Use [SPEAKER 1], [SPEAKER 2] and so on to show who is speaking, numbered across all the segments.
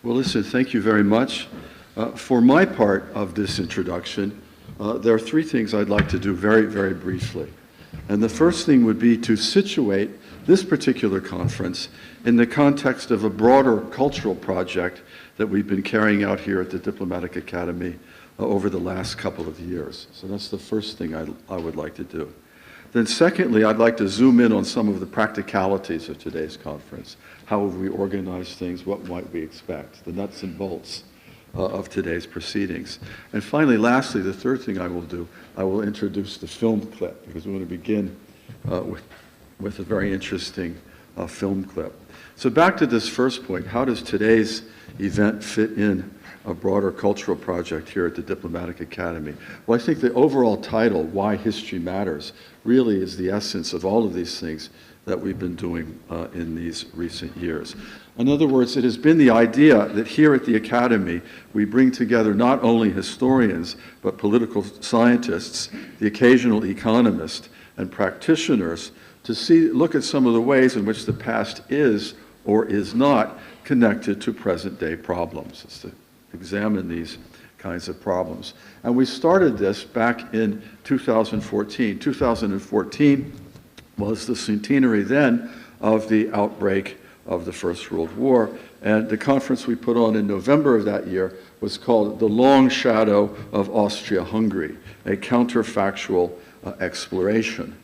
[SPEAKER 1] Well, listen, thank you very much. For my part of this introduction, there are three things I'd like to do very, very briefly. And the first thing would be to situate this particular conference in the context of a broader cultural project that we've been carrying out here at the Diplomatic Academy over the last couple of years. So that's the first thing I would like to do. Then secondly, I'd like to zoom in on some of the practicalities of today's conference. How have we organized things? What might we expect? The nuts and bolts of today's proceedings. And finally, lastly, the third thing I will do, I will introduce the film clip, because we want to begin with a very interesting film clip. So back to this first point, how does today's event fit in a broader cultural project here at the Diplomatic Academy? Well, I think the overall title, Why History Matters, really is the essence of all of these things that we've been doing in these recent years. In other words, it has been the idea that here at the Academy, we bring together not only historians, but political scientists, the occasional economist, and practitioners to look at some of the ways in which the past is or is not connected to present-day problems. It's to examine these kinds of problems. And we started this back in 2014. 2014 was the centenary then of the outbreak of the First World War. And the conference we put on in November of that year was called The Long Shadow of Austria-Hungary, a counterfactual exploration.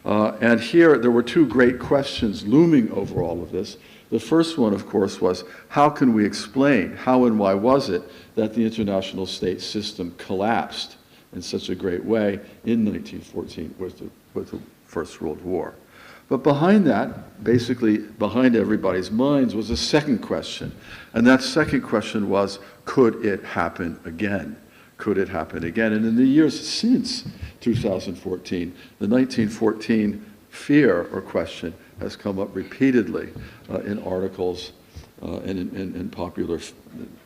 [SPEAKER 1] And here there were two great questions looming over all of this. The first one, of course, was how can we explain, how and why was it that the international state system collapsed in such a great way in 1914 with the First World War? But behind that, basically behind everybody's minds, was a second question. And that second question was, could it happen again? Could it happen again? And in the years since 2014, the 1914 fear or question has come up repeatedly in articles and in popular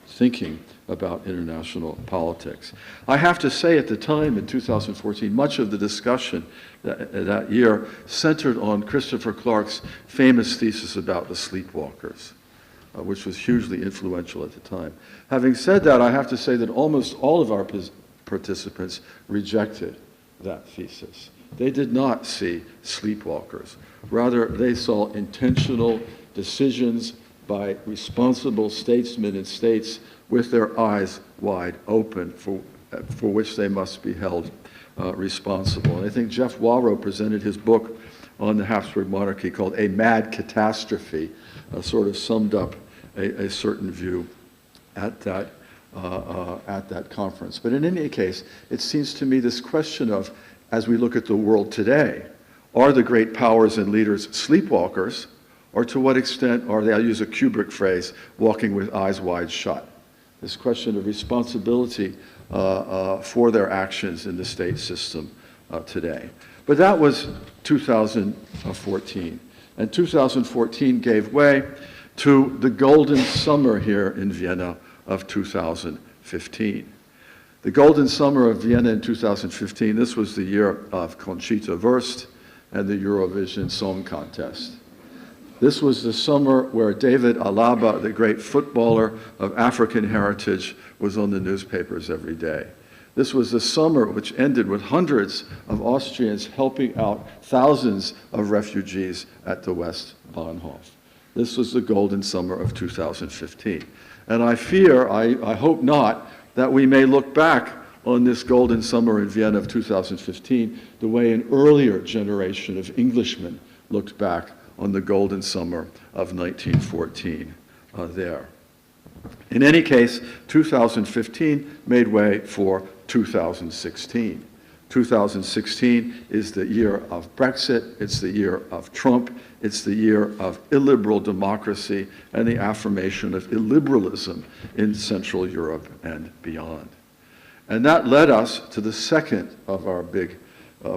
[SPEAKER 1] thinking about international politics. I have to say at the time in 2014, much of the discussion that year centered on Christopher Clark's famous thesis about the sleepwalkers, which was hugely influential at the time. Having said that, I have to say that almost all of our participants rejected that thesis. They did not see sleepwalkers. Rather, they saw intentional decisions by responsible statesmen and states with their eyes wide open for which they must be held responsible. And I think Jeff Walrow presented his book on the Habsburg monarchy called A Mad Catastrophe, sort of summed up a certain view at that conference. But in any case, it seems to me this question of, as we look at the world today, are the great powers and leaders sleepwalkers, or to what extent are they, I'll use a Kubrick phrase, walking with eyes wide shut? This question of responsibility for their actions in the state system today. But that was 2014. And 2014 gave way to the golden summer here in Vienna of 2015. The golden summer of Vienna in 2015, this was the year of Conchita Wurst and the Eurovision Song Contest. This was the summer where David Alaba, the great footballer of African heritage, was on the newspapers every day. This was the summer which ended with hundreds of Austrians helping out thousands of refugees at the West Bahnhof. This was the golden summer of 2015. And I fear, I hope not, that we may look back on this golden summer in Vienna of 2015 the way an earlier generation of Englishmen looked back on the golden summer of 1914 there. In any case, 2015 made way for 2016. 2016 is the year of Brexit, it's the year of Trump, it's the year of illiberal democracy and the affirmation of illiberalism in Central Europe and beyond. And that led us to the second of our big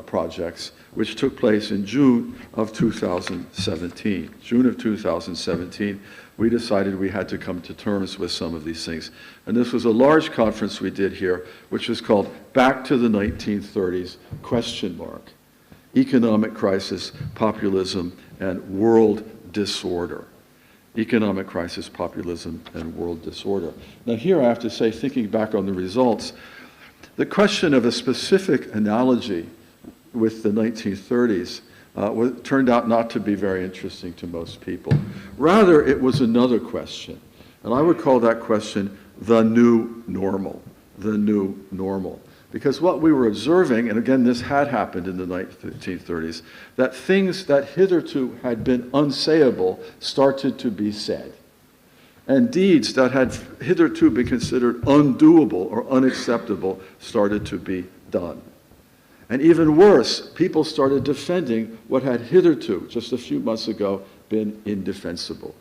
[SPEAKER 1] projects, which took place in June of 2017. June of 2017, we decided we had to come to terms with some of these things. And this was a large conference we did here, which was called Back to the 1930s, ? Economic Crisis, Populism, and World Disorder. economic crisis, populism, and world disorder. Now here I have to say, thinking back on the results, the question of a specific analogy with the 1930s turned out not to be very interesting to most people. Rather, it was another question, and I would call that question the new normal, the new normal. Because what we were observing, and again this had happened in the 1930s, that things that hitherto had been unsayable started to be said. And deeds that had hitherto been considered undoable or unacceptable started to be done. And even worse, people started defending what had hitherto, just a few months ago, been indefensible.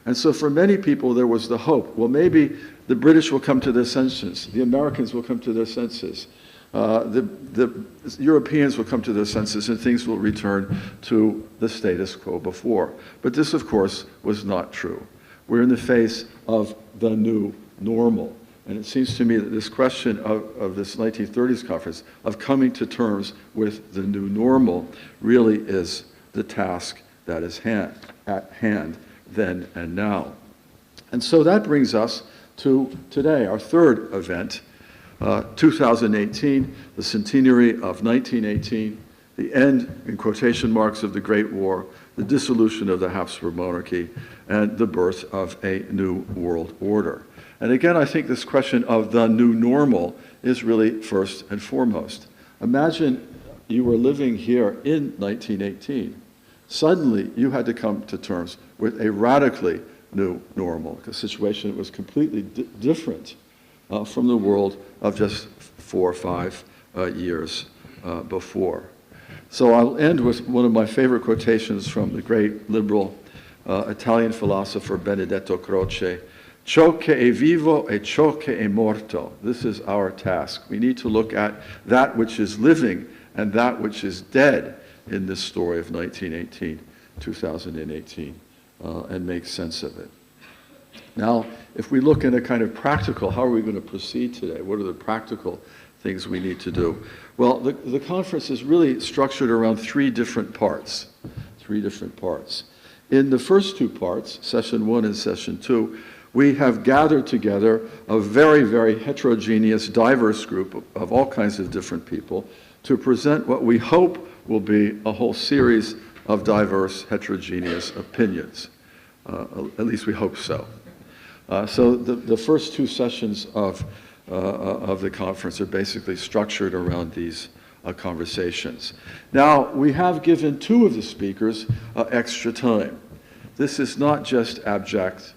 [SPEAKER 1] And so for many people there was the hope, well maybe the British will come to their senses, the Americans will come to their senses, the Europeans will come to their senses, and things will return to the status quo before. But this of course was not true. We're in the face of the new normal. And it seems to me that this question of this 1930s conference, of coming to terms with the new normal, really is the task that is at hand then and now. And so that brings us to today, our third event, 2018, the centenary of 1918, the end, in quotation marks, of the Great War, the dissolution of the Habsburg monarchy, and the birth of a new world order. And again, I think this question of the new normal is really first and foremost. Imagine you were living here in 1918. Suddenly, you had to come to terms with a radically new normal, a situation that was completely different from the world of just 4 or 5 years before. So I'll end with one of my favorite quotations from the great liberal Italian philosopher Benedetto Croce. Ciò che è vivo e ciò che è morto. This is our task. We need to look at that which is living and that which is dead in this story of 1918, 2018, and make sense of it. Now, if we look in a kind of practical, how are we going to proceed today? What are the practical things we need to do? Well, the conference is really structured around three different parts. In the first two parts, session 1 and session 2, we have gathered together a very, very heterogeneous, diverse group of all kinds of different people to present what we hope will be a whole series of diverse, heterogeneous opinions. At least we hope so. So the first two sessions of the conference are basically structured around these conversations. Now, we have given 2 of the speakers extra time. This is not just abject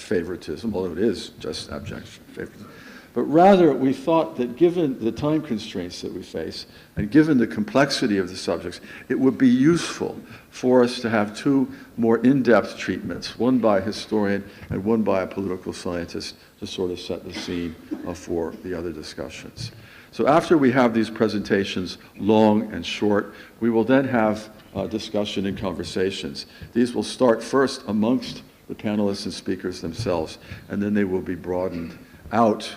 [SPEAKER 1] favoritism, although it is just abject favoritism. But rather, we thought that given the time constraints that we face, and given the complexity of the subjects, it would be useful for us to have 2 more in-depth treatments, one by a historian and one by a political scientist, to sort of set the scene for the other discussions. So after we have these presentations, long and short, we will then have discussion and conversations. These will start first amongst the panelists and speakers themselves, and then they will be broadened out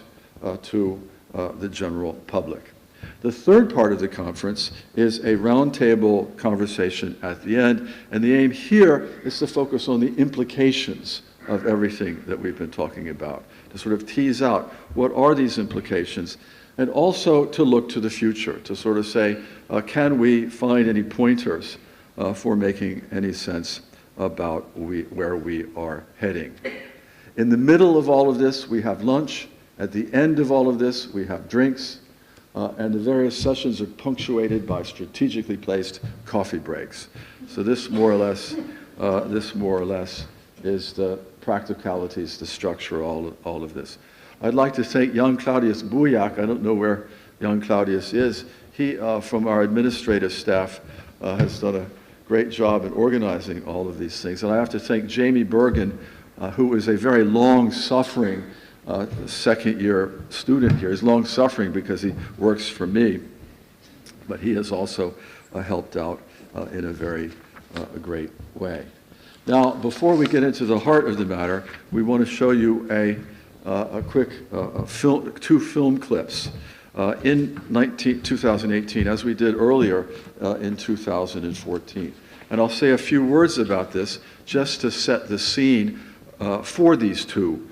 [SPEAKER 1] to the general public. The third part of the conference is a roundtable conversation at the end, and the aim here is to focus on the implications of everything that we've been talking about, to sort of tease out what are these implications, and also to look to the future, to sort of say, can we find any pointers for making any sense about where we are heading. In the middle of all of this, we have lunch. At the end of all of this, we have drinks, and the various sessions are punctuated by strategically placed coffee breaks. So this more or less is the practicalities, the structure, all of this. I'd like to thank Jan Claudius Bujak. I don't know where Jan Claudius is. He, from our administrative staff, has done a great job in organizing all of these things. And I have to thank Jamie Bergen, who is a very long-suffering second-year student here. He's long-suffering because he works for me, but he has also helped out in a very great way. Now, before we get into the heart of the matter, we want to show you a quick 2 film clips. in 2018, as we did earlier in 2014. And I'll say a few words about this just to set the scene for these two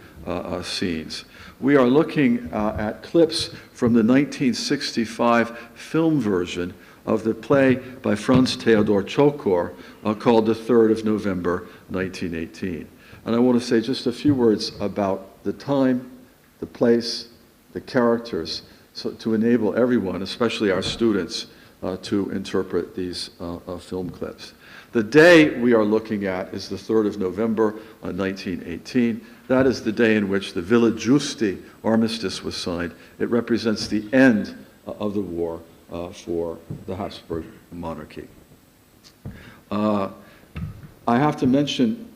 [SPEAKER 1] scenes. We are looking at clips from the 1965 film version of the play by Franz Theodor Chokor called The 3rd of November, 1918. And I want to say just a few words about the time, the place, the characters, so to enable everyone, especially our students, to interpret these film clips. The day we are looking at is the 3rd of November, 1918. That is the day in which the Villa Giusti armistice was signed. It represents the end of the war for the Habsburg monarchy. I have to mention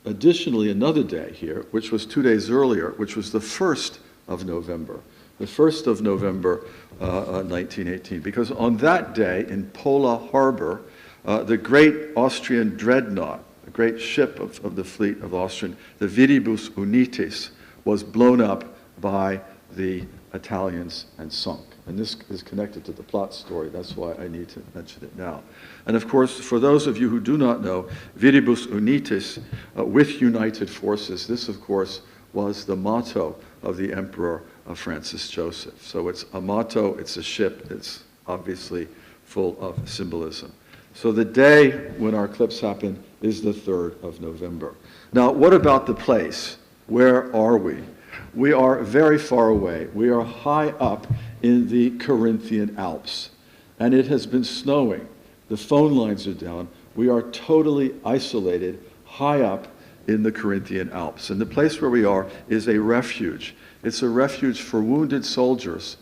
[SPEAKER 1] additionally another day here, which was 2 days earlier, which was the 1st of November. The 1st of November, 1918, because on that day in Pola Harbor, the great Austrian dreadnought, the great ship of the fleet of Austrian, the Viribus Unitis, was blown up by the Italians and sunk. And this is connected to the plot story. That's why I need to mention it now. And of course, for those of you who do not know, Viribus Unitis, with united forces, this of course was the motto of the Emperor Francis Joseph. So it's a motto, it's a ship, it's obviously full of symbolism. So the day when our clips happen is the 3rd of November. Now, what about the place? Where are we? We are very far away. We are high up in the Carinthian Alps, and it has been snowing. The phone lines are down. We are totally isolated, high up in the Carinthian Alps. And the place where we are is a refuge. It's a refuge for wounded soldiers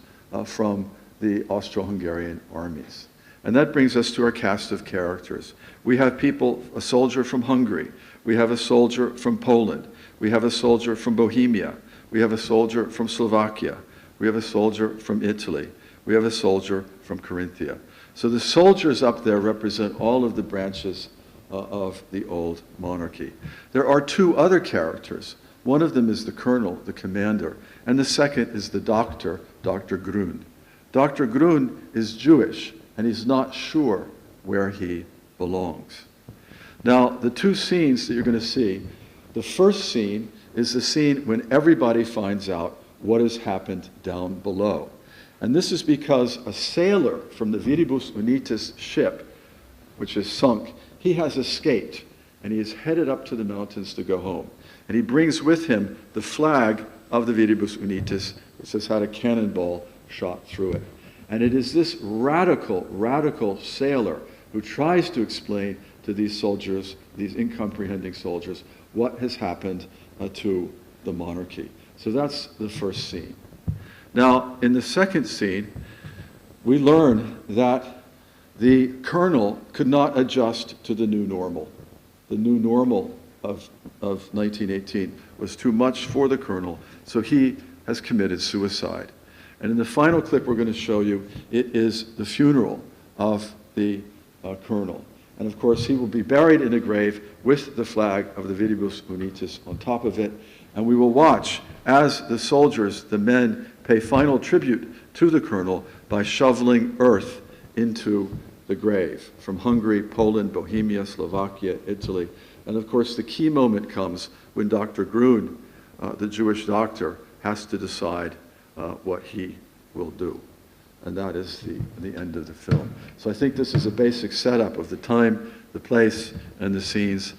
[SPEAKER 1] from the Austro-Hungarian armies. And that brings us to our cast of characters. We have people, a soldier from Hungary. We have a soldier from Poland. We have a soldier from Bohemia. We have a soldier from Slovakia. We have a soldier from Italy. We have a soldier from Carinthia. So the soldiers up there represent all of the branches of the old monarchy. There are two other characters. One of them is the colonel, the commander, and the second is the doctor, Dr. Grun. Dr. Grun is Jewish, and he's not sure where he belongs. Now, the two scenes that you're going to see, the first scene is the scene when everybody finds out what has happened down below. And this is because a sailor from the Viribus Unitis ship, which is sunk, he has escaped, and he is headed up to the mountains to go home. And he brings with him the flag of the Viribus Unitis, which has had a cannonball shot through it. And it is this radical sailor who tries to explain to these soldiers, these incomprehending soldiers, what has happened to the monarchy. So that's the first scene. Now, in the second scene, we learn that the colonel could not adjust to the new normal. The new normal of 1918 was too much for the colonel, so he has committed suicide. And in the final clip we're going to show you, it is the funeral of the colonel. And of course, he will be buried in a grave with the flag of the Viribus Unitis on top of it. And we will watch as the soldiers, the men, pay final tribute to the colonel by shoveling earth into the grave from Hungary, Poland, Bohemia, Slovakia, Italy. And of course, the key moment comes when Dr. Grun, the Jewish doctor, has to decide what he will do. And that is the end of the film. So I think this is a basic setup of the time, the place, and the scenes.